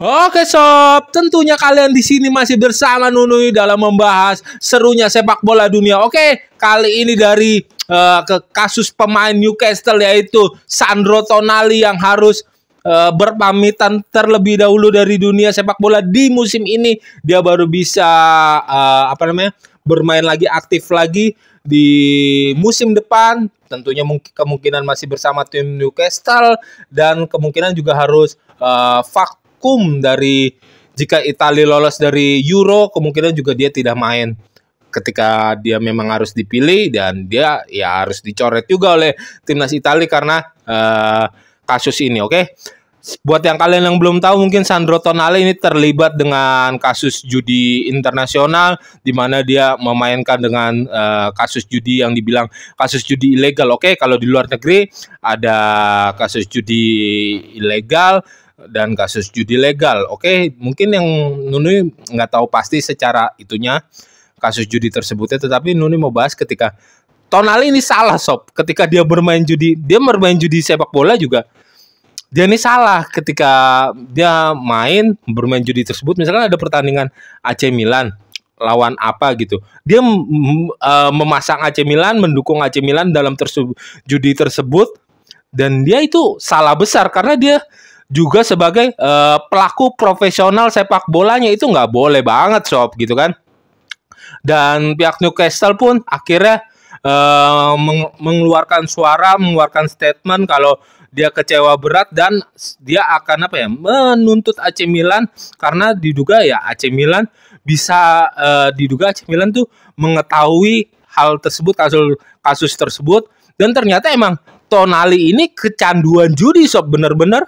Oke sob, tentunya kalian di sini masih bersama Nunui dalam membahas serunya sepak bola dunia. Oke, kali ini dari ke kasus pemain Newcastle yaitu Sandro Tonali yang harus berpamitan terlebih dahulu dari dunia sepak bola di musim ini. Dia baru bisa bermain lagi, aktif lagi di musim depan. Tentunya kemungkinan masih bersama tim Newcastle dan kemungkinan juga harus vakum dari jika Italia lolos dari Euro, kemungkinan juga dia tidak main ketika dia memang harus dipilih dan dia ya harus dicoret juga oleh timnas Italia karena kasus ini. Oke. Buat yang kalian yang belum tahu, mungkin Sandro Tonali ini terlibat dengan kasus judi internasional di mana dia memainkan dengan kasus judi yang dibilang kasus judi ilegal. Oke, kalau di luar negeri ada kasus judi ilegal dan kasus judi legal. Oke, mungkin yang Nuni nggak tahu pasti secara itunya kasus judi tersebutnya, tetapi Nuni mau bahas ketika Tonali ini salah sob, ketika dia bermain judi sepak bola juga. Dia ini salah ketika dia bermain judi tersebut. Misalkan ada pertandingan AC Milan lawan apa gitu, dia memasang AC Milan, mendukung AC Milan dalam judi tersebut, dan dia itu salah besar karena dia juga sebagai pelaku profesional sepak bolanya, itu nggak boleh banget sob gitu kan. Dan pihak Newcastle pun akhirnya mengeluarkan statement kalau dia kecewa berat dan dia akan menuntut AC Milan karena diduga ya AC Milan tuh mengetahui hal tersebut, kasus tersebut, dan ternyata emang Tonali ini kecanduan judi sob, bener-bener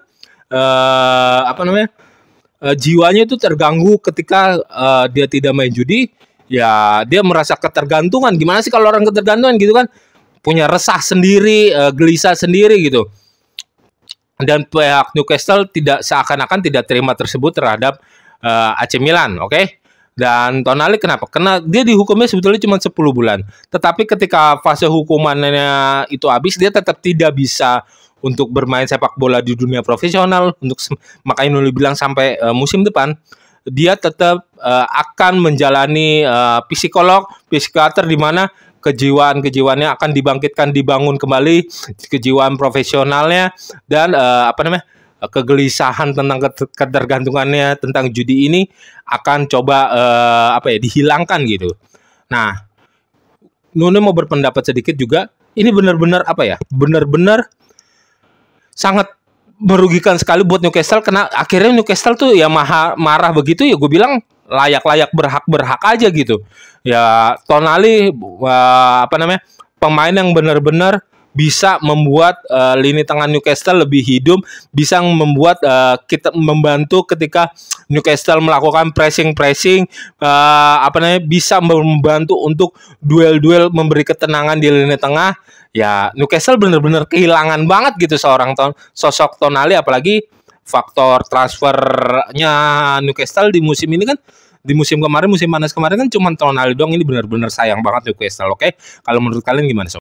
jiwanya itu terganggu ketika dia tidak main judi. Ya dia merasa ketergantungan. Gimana sih kalau orang ketergantungan gitu kan, punya resah sendiri, gelisah sendiri gitu. Dan pihak Newcastle seakan-akan tidak terima tersebut terhadap AC Milan, oke? Dan Tonali kenapa? Karena dia dihukumnya sebetulnya cuma 10 bulan. Tetapi ketika fase hukumannya itu habis, dia tetap tidak bisa untuk bermain sepak bola di dunia profesional. Makanya Nuli bilang sampai musim depan dia tetap akan menjalani psikiater di mana kejiwaannya akan dibangun kembali, kejiwaan profesionalnya, dan kegelisahan tentang ketergantungannya tentang judi ini akan coba dihilangkan gitu. Nah, Nune mau berpendapat sedikit juga, ini benar-benar sangat merugikan sekali buat Newcastle, karena akhirnya Newcastle tuh ya marah begitu ya, gue bilang layak berhak aja gitu. Ya Tonali pemain yang benar-benar bisa membuat lini tengah Newcastle lebih hidup, bisa membuat kita membantu ketika Newcastle melakukan pressing, bisa membantu untuk duel-duel, memberi ketenangan di lini tengah. Ya Newcastle benar-benar kehilangan banget gitu seorang sosok Tonali, apalagi faktor transfernya Newcastle di musim ini kan, di musim panas kemarin kan cuma Tonali doang. Ini benar-benar sayang banget Newcastle. Oke, kalau menurut kalian gimana sob?